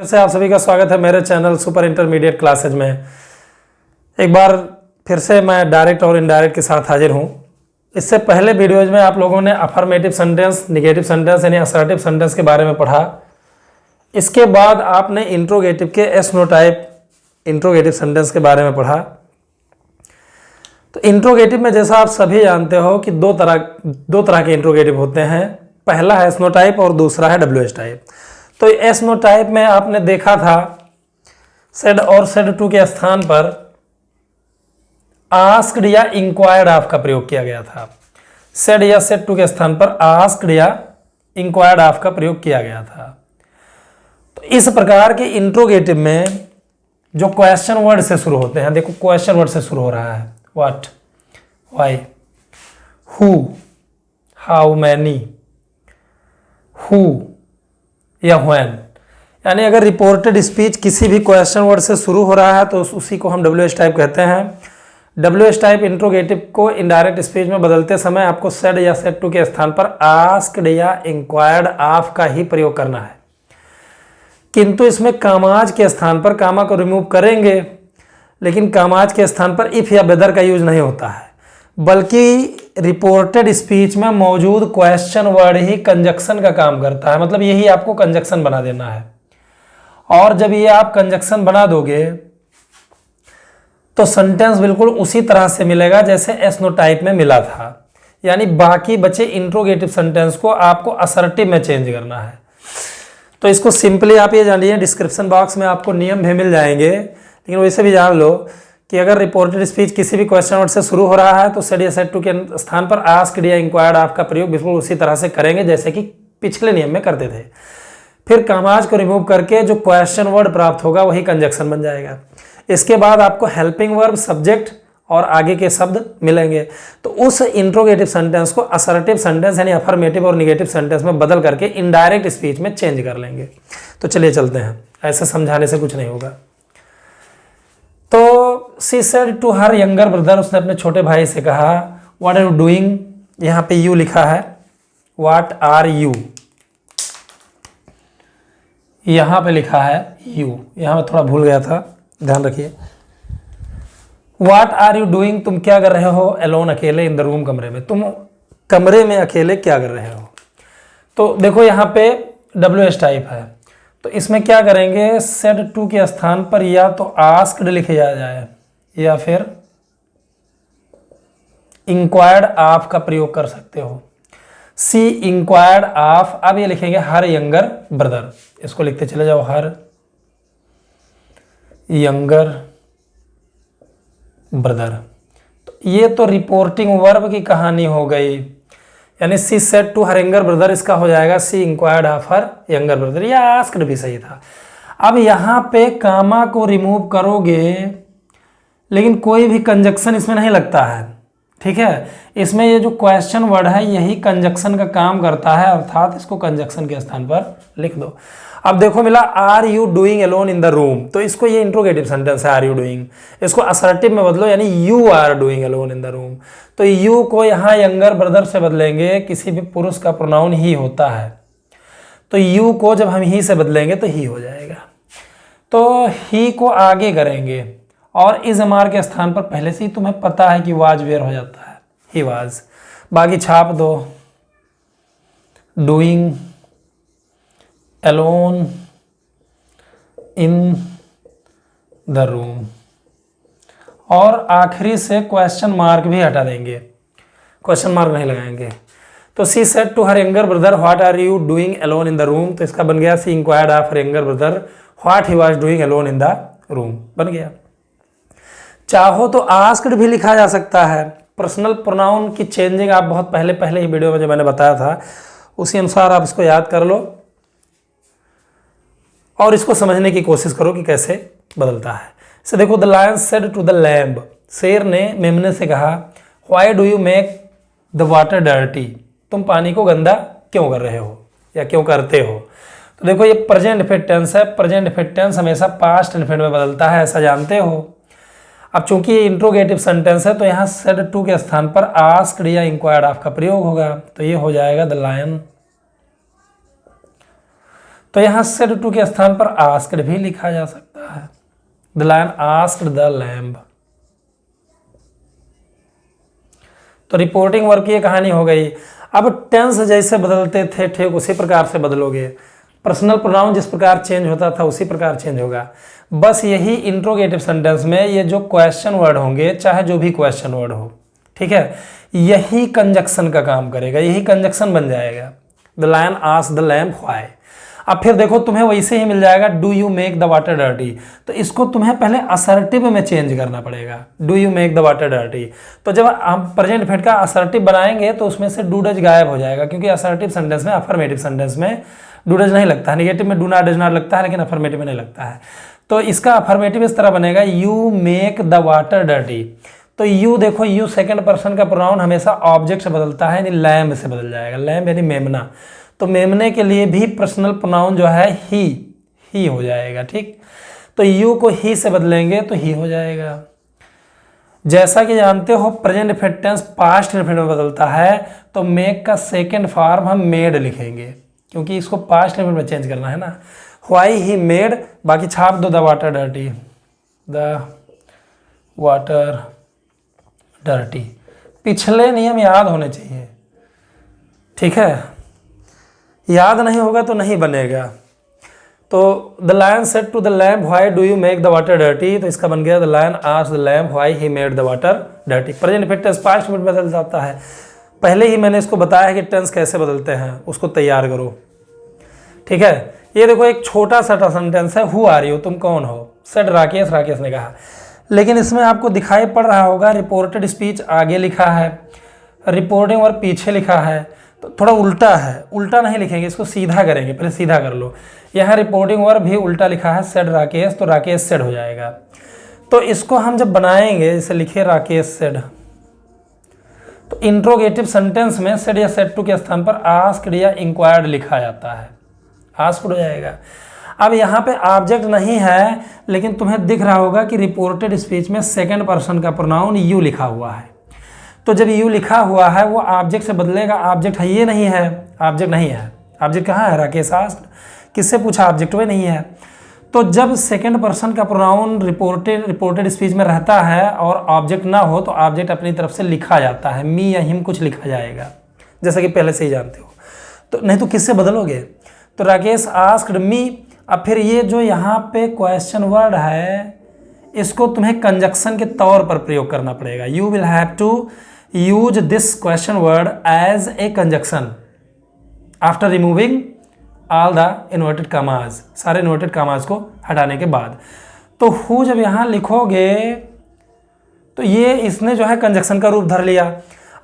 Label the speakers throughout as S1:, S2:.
S1: से आप सभी का स्वागत है मेरे चैनल सुपर इंटरमीडिएट क्लासेज में। एक बार फिर से मैं डायरेक्ट और इनडायरेक्ट के साथ हाजिर हूं। इससे पहले वीडियोज में आप लोगों ने अफर्मेटिव सेंटेंस, निगेटिव सेंटेंस यानी असर्टिव सेंटेंस के बारे में पढ़ा। इसके बाद आपने इंट्रोगेटिव के yes no type interrogative sentence के बारे में पढ़ा। तो इंट्रोगेटिव में जैसा आप सभी जानते हो कि दो तरह के इंट्रोगेटिव होते हैं। पहला है एस नो टाइप और दूसरा है WH टाइप। तो एस नो टाइप में आपने देखा था सेड और सेड टू के स्थान पर आस्क्ड या इंक्वायर्ड ऑफ का प्रयोग किया गया था। सेड या सेड टू के स्थान पर आस्क्ड या इंक्वायर्ड ऑफ का प्रयोग किया गया था। तो इस प्रकार के इंट्रोगेटिव में जो क्वेश्चन वर्ड से शुरू होते हैं, देखो क्वेश्चन वर्ड से शुरू हो रहा है। What, why, who, how many, who या व्हेन, यानी अगर रिपोर्टेड स्पीच किसी भी क्वेश्चन वर्ड से शुरू हो रहा है तो उसी को हम WH टाइप कहते हैं। WH टाइप इंट्रोगेटिव को इनडायरेक्ट स्पीच में बदलते समय आपको सेड या सेड टू के स्थान पर आस्क्ड या इंक्वायर्ड ऑफ का ही प्रयोग करना है, किंतु इसमें कामाज के स्थान पर कामा को रिमूव करेंगे, लेकिन कामाज के स्थान पर इफ या वेदर का यूज नहीं होता है, बल्कि रिपोर्टेड स्पीच में मौजूद क्वेश्चन वर्ड ही कंजक्शन का काम करता है। मतलब यही आपको कंजक्शन बना देना है। और जब ये आप कंजक्शन बना दोगे तो सेंटेंस बिल्कुल उसी तरह से मिलेगा जैसे एस नो टाइप में मिला था। यानी बाकी बचे इंट्रोगेटिव सेंटेंस को आपको असर्टिव में चेंज करना है। तो इसको सिंपली आप ये जानिए, डिस्क्रिप्शन बॉक्स में आपको नियम भी मिल जाएंगे, लेकिन वैसे भी जान लो कि अगर रिपोर्टेड स्पीच किसी भी क्वेश्चन वर्ड से शुरू हो रहा है तो सेड या सेड टू के स्थान पर आस्क्ड या इंक्वायर्ड ऑफ का प्रयोग बिल्कुल उसी तरह से करेंगे जैसे कि पिछले नियम में करते थे। फिर कामाज को रिमूव करके जो क्वेश्चन वर्ड प्राप्त होगा वही कंजक्शन बन जाएगा। इसके बाद आपको हेल्पिंग वर्ब, सब्जेक्ट और आगे के शब्द मिलेंगे। तो उस इंट्रोगेटिव सेंटेंस को असर्टिव सेंटेंस यानी अफर्मेटिव और निगेटिव सेंटेंस में बदल करके इनडायरेक्ट स्पीच में चेंज कर लेंगे। तो चलिए चलते हैं, ऐसे समझाने से कुछ नहीं होगा। तो she said to her younger brother, उसने अपने छोटे भाई से कहा व्हाट आर यू डूइंग, यहाँ पे यू लिखा है, व्हाट आर यू, यहाँ पे लिखा है यू, यहाँ मैं थोड़ा भूल गया था, ध्यान रखिए। व्हाट आर यू डूइंग, तुम क्या कर रहे हो, अलोन अकेले, इन द रूम कमरे में, तुम कमरे में अकेले क्या कर रहे हो। तो देखो यहाँ पे WH टाइप है, तो इसमें क्या करेंगे, सेड टू के स्थान पर या तो आस्क्ड लिखे जाए या फिर इंक्वायर्ड ऑफ का प्रयोग कर सकते हो। सी इंक्वायर्ड ऑफ, अब ये लिखेंगे हर यंगर ब्रदर, इसको लिखते चले जाओ, हर यंगर ब्रदर। तो ये तो रिपोर्टिंग वर्ब की कहानी हो गई, यानी she said to her younger brother, इसका हो जाएगा she enquired of her younger brother, या आस्क्ड भी सही था। अब यहाँ पे कामा को रिमूव करोगे लेकिन कोई भी कंजक्शन इसमें नहीं लगता है, ठीक है। इसमें ये जो क्वेश्चन वर्ड है यही कंजक्शन का काम करता है, अर्थात इसको कंजक्शन के स्थान पर लिख दो। अब देखो मिला are you doing alone in the room, तो इसको ये इंट्रोगेटिव सेंटेंस है आर यू डूइंग, इसको असर्टिव में बदलो यानी you are doing alone in the room. तो यू को यहाँ यंगर ब्रदर से बदलेंगे, किसी भी पुरुष का प्रोनाउन ही होता है, तो यू को जब हम ही से बदलेंगे तो ही हो जाएगा। तो ही को आगे करेंगे और इज एम आर के स्थान पर पहले से ही तुम्हें पता है कि वाज वेयर हो जाता है, ही वाज, बाकी छाप दो, doing alone in the room, और आखिरी से क्वेश्चन मार्क भी हटा देंगे, क्वेश्चन मार्क नहीं लगाएंगे। तो she said to her younger brother what are you doing alone in the room, तो इसका बन गया she enquired of her younger brother what he was doing alone in the room, बन गया। चाहो तो आस्क्ड भी लिखा जा सकता है। पर्सनल प्रोनाउन की चेंजिंग आप बहुत पहले ही वीडियो में जो मैंने बताया था उसी अनुसार आप इसको याद कर लो और इसको समझने की कोशिश करो कि कैसे बदलता है। से देखो the lion said to the lamb, शेर ने मेमने से कहा why do you make the water dirty, तुम पानी को गंदा क्यों कर रहे हो या क्यों करते हो। तो देखो ये प्रेजेंट इन्फिनिट टेंस है, प्रेजेंट इन्फिनिट टेंस हमेशा पास्ट इन्फिनिट में बदलता है, ऐसा जानते हो। अब चूंकि ये इंट्रोगेटिव सेंटेंस है तो यहाँ सेड टू के स्थान पर आस्क्ड या इंक्वायर्ड ऑफ का प्रयोग होगा, तो ये हो जाएगा द लायन तो यहाँ सेड टू के स्थान पर आस्क्ड भी लिखा जा सकता है। The lion asked the lamb. तो रिपोर्टिंग वर्ब की ये कहानी हो गई। अब टेंस जैसे बदलते थे ठीक उसी प्रकार से बदलोगे। पर्सनल प्रोनाउन जिस प्रकार चेंज होता था उसी प्रकार चेंज होगा। बस यही इंट्रोगेटिव सेंटेंस में ये जो क्वेश्चन वर्ड होंगे, चाहे जो भी क्वेश्चन वर्ड हो, ठीक है, यही कंजक्शन का काम करेगा, यही कंजक्शन बन जाएगा। The lion asked the lamb why. अब फिर देखो तुम्हें वैसे ही मिल जाएगा do you make the water dirty. तो इसको तुम्हें पहले असर्टिव में चेंज करना पड़ेगा, do you make the water dirty. तो जब हम प्रेजेंट फिट का असर्टिव बनाएंगे तो उसमें से डू डज गायब हो जाएगा, क्योंकि असर्टिव सेंटेंस में, अफर्मेटिव सेंटेंस में डू डज नहीं लगता है। नेगेटिव में डू नॉट डज नॉट लगता है, लेकिन अफर्मेटिव में नहीं लगता है। तो इसका अफर्मेटिव इस तरह बनेगा you make the water dirty. तो यू देखो, यू सेकंड पर्सन का प्रोनाउन हमेशा ऑब्जेक्ट से बदलता है, यानी लैम्ब से बदल जाएगा। लैम्ब यानी मेमना। तो मेमने के लिए भी पर्सनल प्रोनाउन जो है ही हो जाएगा, ठीक। तो यू को ही से बदलेंगे तो ही हो जाएगा। जैसा कि जानते हो present indefinite tense past indefinite में बदलता है, तो मेक का सेकंड फॉर्म हम मेड लिखेंगे, क्योंकि इसको पास्ट इंडेफिनिट में चेंज करना है ना। व्हाई ही मेड, बाकी छाप दो the water dirty, the water dirty. पिछले नियम याद होने चाहिए, ठीक है, याद नहीं होगा तो नहीं बनेगा। तो the lion said to the lamb why do you make the water dirty, तो इसका बन गया the lion asked the lamb why he made the water dirty. Present indefinite tense past में बदल जाता है। पहले ही मैंने इसको बताया है कि टेंस कैसे बदलते हैं, उसको तैयार करो, ठीक है। ये देखो एक छोटा सा सेंटेंस है, हु आर यू, तुम कौन हो। सेड राकेश, राकेश ने कहा। लेकिन इसमें आपको दिखाई पड़ रहा होगा रिपोर्टेड स्पीच आगे लिखा है, रिपोर्टिंग वर्ब पीछे लिखा है, तो थोड़ा उल्टा है। उल्टा नहीं लिखेंगे, इसको सीधा करेंगे, पहले सीधा कर लो। यहाँ रिपोर्टिंग वर्ब भी उल्टा लिखा है, सेड राकेश, तो राकेश सेड हो जाएगा। तो इसको हम जब बनाएंगे, जैसे लिखे राकेश सेड, तो इंट्रोगेटिव सेंटेंस में सेड या सेड टू के स्थान पर आस्क्ड या इंक्वायर्ड लिखा जाता है, आस्क्ड हो जाएगा। अब यहाँ पे ऑब्जेक्ट नहीं है, लेकिन तुम्हें दिख रहा होगा कि रिपोर्टेड स्पीच में सेकंड पर्सन का प्रोनाउन यू लिखा हुआ है। तो जब यू लिखा हुआ है वो ऑब्जेक्ट से बदलेगा। ऑब्जेक्ट है, ये नहीं है, ऑब्जेक्ट नहीं है। ऑब्जेक्ट कहाँ है, राकेश आस्क्ड। किससे पूछा, ऑब्जेक्ट में नहीं है। तो जब सेकंड पर्सन का प्रोनाउन रिपोर्टेड स्पीच में रहता है और ऑब्जेक्ट ना हो, तो ऑब्जेक्ट अपनी तरफ से लिखा जाता है, मी या हिम कुछ लिखा जाएगा, जैसा कि पहले से ही जानते हो। तो नहीं तो किससे बदलोगे। तो राकेश आस्क्ड मी। अब फिर ये जो यहाँ पे क्वेश्चन वर्ड है, इसको तुम्हें कंजक्शन के तौर पर प्रयोग करना पड़ेगा। You will have to use this question word as a conjunction after removing all the inverted commas, सारे इन्वर्टेड कॉमास को हटाने के बाद। तो हु जब यहाँ लिखोगे तो ये इसने जो है कंजक्शन का रूप धर लिया।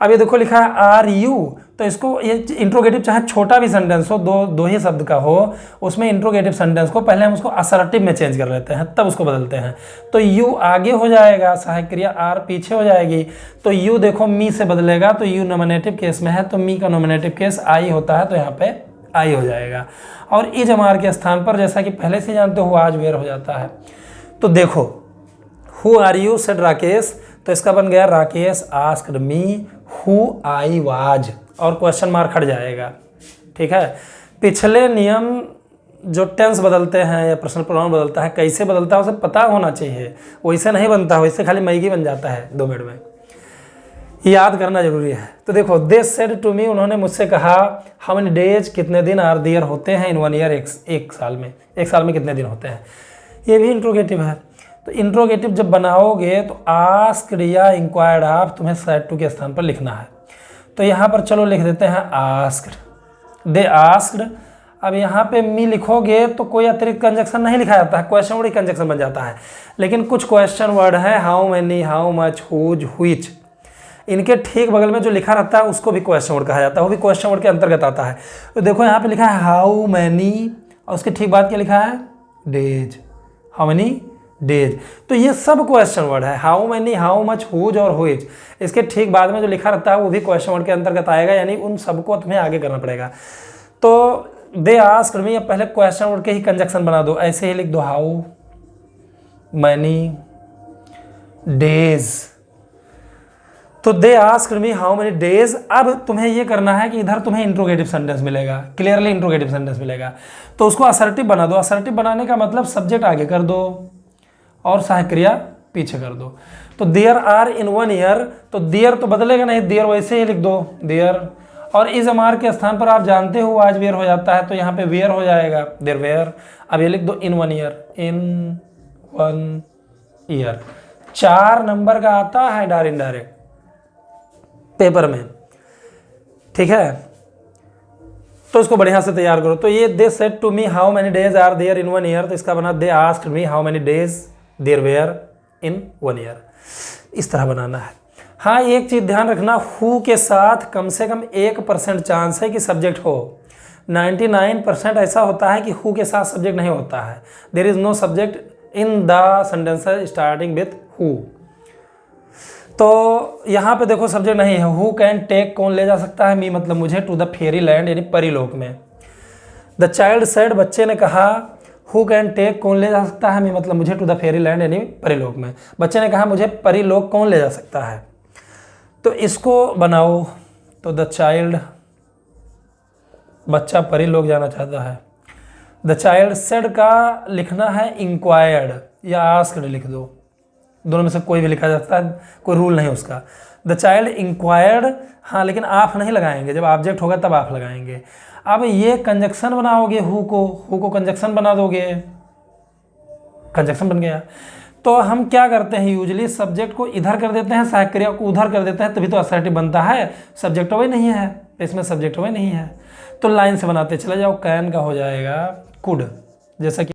S1: अब ये देखो लिखा है आर यू, तो इसको ये इंट्रोगेटिव चाहे छोटा भी सेंटेंस हो, दो ही शब्द का हो, उसमें इंट्रोगेटिव सेंटेंस को पहले हम उसको असर्टिव में चेंज कर लेते हैं, तब उसको बदलते हैं। तो यू आगे हो जाएगा, सहायक क्रिया आर पीछे हो जाएगी। तो यू देखो मी से बदलेगा, तो यू नॉमिनेटिव केस में है, तो मी का नॉमिनेटिव केस आई होता है, तो यहाँ पे आई हो जाएगा। और इज एम के स्थान पर, जैसा कि पहले से जानते हो, आज वेयर हो जाता है। तो देखो who are you said Rakesh, तो इसका बन गया Rakesh asked me who I was, और क्वेश्चन मार्क हट जाएगा, ठीक है। पिछले नियम जो टेंस बदलते हैं या पर्सनल प्रोनाउन बदलता है, कैसे बदलता है उसे पता होना चाहिए, वैसे नहीं बनता, वैसे खाली मैगी बन जाता है 2 मिनट में, याद करना जरूरी है। तो देखो दे सेड टू मी, उन्होंने मुझसे कहा, हाउ मेनी डेज, कितने दिन, आर देयर होते हैं, इन 1 ईयर, एक साल में, एक साल में कितने दिन होते हैं। ये भी इंट्रोगेटिव है। तो इंट्रोगेटिव जब बनाओगे तो आस्क्ड या इंक्वायर्ड ऑफ तुम्हें सेड टू के स्थान पर लिखना है। तो यहाँ पर चलो लिख देते हैं आस्क्ड, दे आस्क्ड। अब यहाँ पे मी लिखोगे तो कोई अतिरिक्त कंजक्शन नहीं लिखा जाता है, क्वेश्चन वर्ड ही कंजक्शन बन जाता है। लेकिन कुछ क्वेश्चन वर्ड है, how many, how much, whose, which, इनके ठीक बगल में जो लिखा रहता है उसको भी क्वेश्चन वर्ड कहा जाता है, वो भी क्वेश्चन वर्ड के अंतर्गत आता है। तो देखो यहाँ पे लिखा है हाउ मैनी, और उसके ठीक बाद क्या लिखा है, डेज, हाउ मैनी डेज। तो ये सब क्वेश्चन वर्ड है, how many, how much, whose और व्हिच। इसके ठीक बाद में जो लिखा रहता है वो भी क्वेश्चन वर्ड के अंतर्गत आएगा, यानी उन सबको तुम्हें आगे करना पड़ेगा। तो दे आस्क्ड मी, अब पहले क्वेश्चन वर्ड के ही कंजक्शन बना दो, ऐसे ही लिख दो, हाउ मैनी डेज। तो they asked me how many days. अब तुम्हें ये करना है कि इधर तुम्हें इंट्रोगेटिव सेंटेंस मिलेगा, क्लियरली इंट्रोगेटिव सेंटेंस मिलेगा, तो उसको असर्टिव बना दो। असर्टिव बनाने का मतलब सब्जेक्ट आगे कर दो और सहायक क्रिया पीछे कर दो। तो देयर आर इन 1 ईयर, तो देयर तो बदलेगा नहीं, देयर वैसे ही लिख दो देयर, और इज एम आर के स्थान पर आप जानते हो आज वेयर हो जाता है, तो यहाँ पे वेयर हो जाएगा, देयर वेयर। अब ये लिख दो इन 1 ईयर, इन 1 ईयर। 4 नंबर का आता है डायरेक्ट पेपर में, ठीक है, तो इसको बढ़िया से तैयार करो। तो ये they said to me how many days are there in 1 year, तो इसका बना they asked me how many days there were in 1 year. इस तरह बनाना है। हाँ, एक चीज ध्यान रखना, हु के साथ कम से कम 1% चांस है कि सब्जेक्ट हो। 99% ऐसा होता है कि हु के साथ सब्जेक्ट नहीं होता है। There is no subject in the sentences starting with who. तो यहाँ पे देखो सब्जेक्ट नहीं है। हु कैन टेक, कौन ले जा सकता है, मी मतलब मुझे, टू द फेरी लैंड यानी परीलोक में। द चाइल्ड सेड, बच्चे ने कहा, हु कैन टेक, कौन ले जा सकता है, मी मतलब मुझे, टू द फेरी लैंड यानी परीलोक में। बच्चे ने कहा मुझे परीलोक कौन ले जा सकता है, तो इसको बनाओ। तो द चाइल्ड, बच्चा परीलोक जाना चाहता है। द चाइल्ड सेड का लिखना है इंक्वायर्ड या आस्क्ड लिख दो, दोनों में से कोई भी लिखा जाता है, कोई रूल नहीं उसका। द चाइल्ड इंक्वायर्ड, हाँ लेकिन आप नहीं लगाएंगे, जब ऑब्जेक्ट होगा तब आप लगाएंगे। अब ये कंजक्शन बनाओगे, हु को कंजक्शन बना दोगे, कंजक्शन बन गया। तो हम क्या करते हैं, यूजली सब्जेक्ट को इधर कर देते हैं, सहायक क्रिया को उधर कर देते हैं, तभी तो असर्टिव बनता है। सब्जेक्ट वही नहीं है, इसमें सब्जेक्ट वही नहीं है, तो लाइन से बनाते चले जाओ। कैन का हो जाएगा कुड, जैसा कि